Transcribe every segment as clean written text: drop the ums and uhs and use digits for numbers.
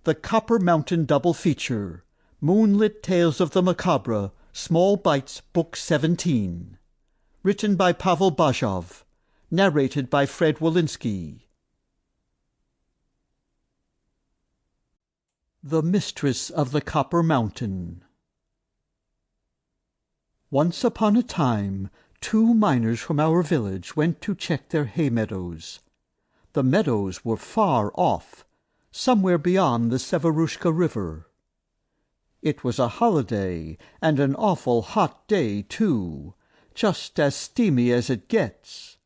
The Copper Mountain Double Feature. Moonlit Tales of the Macabre. Small Bites, Book 17. Written by Pavel Bazhov. Narrated by Wolinsky. The Mistress of the Copper Mountain. Once upon a time, 2 miners from our village went to check their hay meadows. The meadows were far off, somewhere beyond the Severushka River. It was a holiday, and an awful hot day, too, just as steamy as it gets.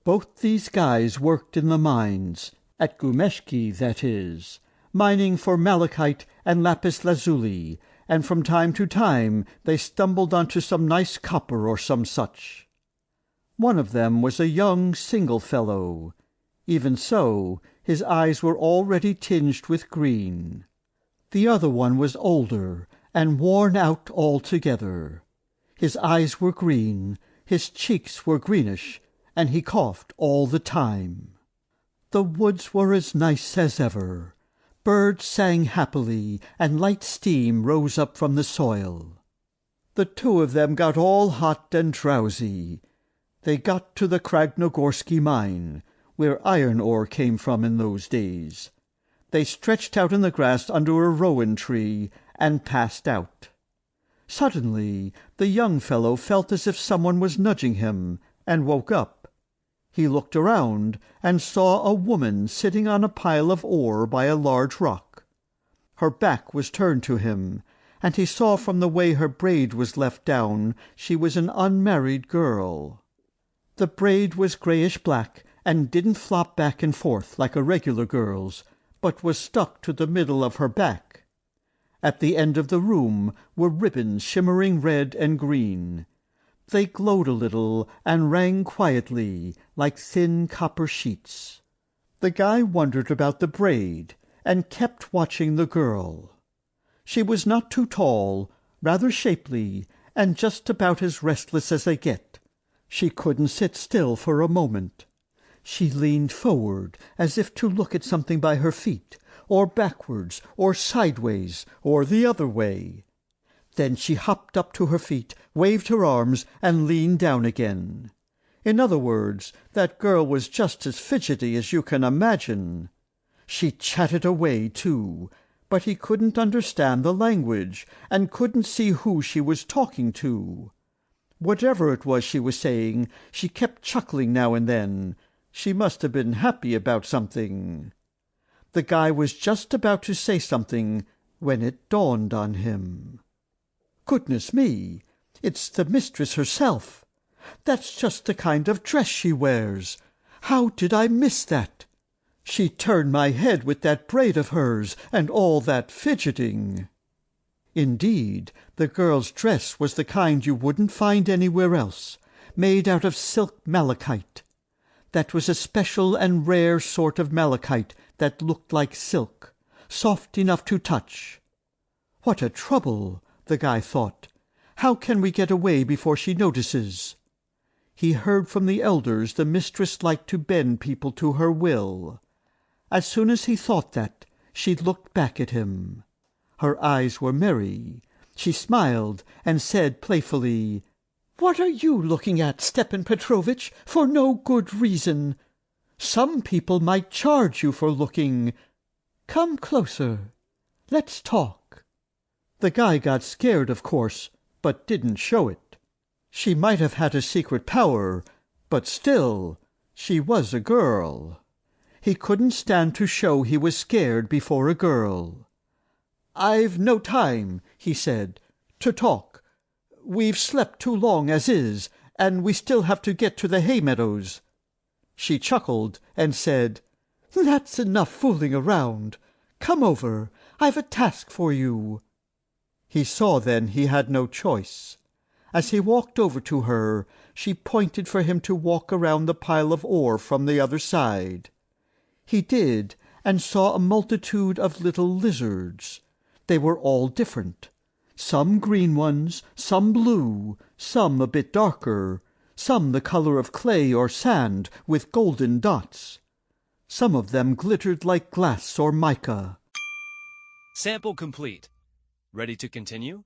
Both these guys worked in the mines, at Gumeshki, that is, mining for malachite and lapis lazuli, and from time to time they stumbled onto some nice copper or some such. One of them was a young single fellow. Even so, his eyes were already tinged with green. The other one was older, and worn out altogether. His eyes were green, his cheeks were greenish, and he coughed all the time. The woods were as nice as ever. Birds sang happily, and light steam rose up from the soil. The 2 of them got all hot and drowsy. They got to the Kragnogorsky mine, where iron ore came from in those days. They stretched out in the grass under a rowan tree, and passed out. Suddenly the young fellow felt as if someone was nudging him, and woke up. He looked around, and saw a woman sitting on a pile of ore by a large rock. Her back was turned to him, and he saw from the way her braid was left down she was an unmarried girl. The braid was greyish-black, and didn't flop back and forth like a regular girl's, but was stuck to the middle of her back. At the end of the room were ribbons shimmering red and green. They glowed a little and rang quietly like thin copper sheets. The guy wondered about the braid, and kept watching the girl. She was not too tall, rather shapely, and just about as restless as they get. She couldn't sit still for a moment. She leaned forward as if to look at something by her feet, or backwards, or sideways, or the other way. Then she hopped up to her feet, waved her arms, and leaned down again. In other words, that girl was just as fidgety as you can imagine. She chatted away, too, but he couldn't understand the language, and couldn't see who she was talking to. Whatever it was she was saying, she kept chuckling now and then. She must have been happy about something. The guy was just about to say something when it dawned on him. Goodness me, it's the mistress herself. That's just the kind of dress she wears. How did I miss that? She turned my head with that braid of hers, and all that fidgeting. Indeed, the girl's dress was the kind you wouldn't find anywhere else, made out of silk malachite. That was a special and rare sort of malachite that looked like silk, soft enough to touch. What a trouble, the guy thought. How can we get away before she notices? He heard from the elders the mistress liked to bend people to her will. As soon as he thought that, she looked back at him. Her eyes were merry. She smiled and said playfully, "What are you looking at, Stepan Petrovitch, for no good reason? Some people might charge you for looking. Come closer. Let's talk." The guy got scared, of course, but didn't show it. She might have had a secret power, but still, she was a girl. He couldn't stand to show he was scared before a girl. "I've no time," he said, "to talk. We've slept too long as is, and we still have to get to the hay meadows." She chuckled and said, "That's enough fooling around. Come over. I've a task for you." He saw then he had no choice. As he walked over to her, she pointed for him to walk around the pile of ore from the other side. He did, and saw a multitude of little lizards. They were all different. Some green ones, some blue, some a bit darker, some the color of clay or sand with golden dots. Some of them glittered like glass or mica. Sample complete. Ready to continue?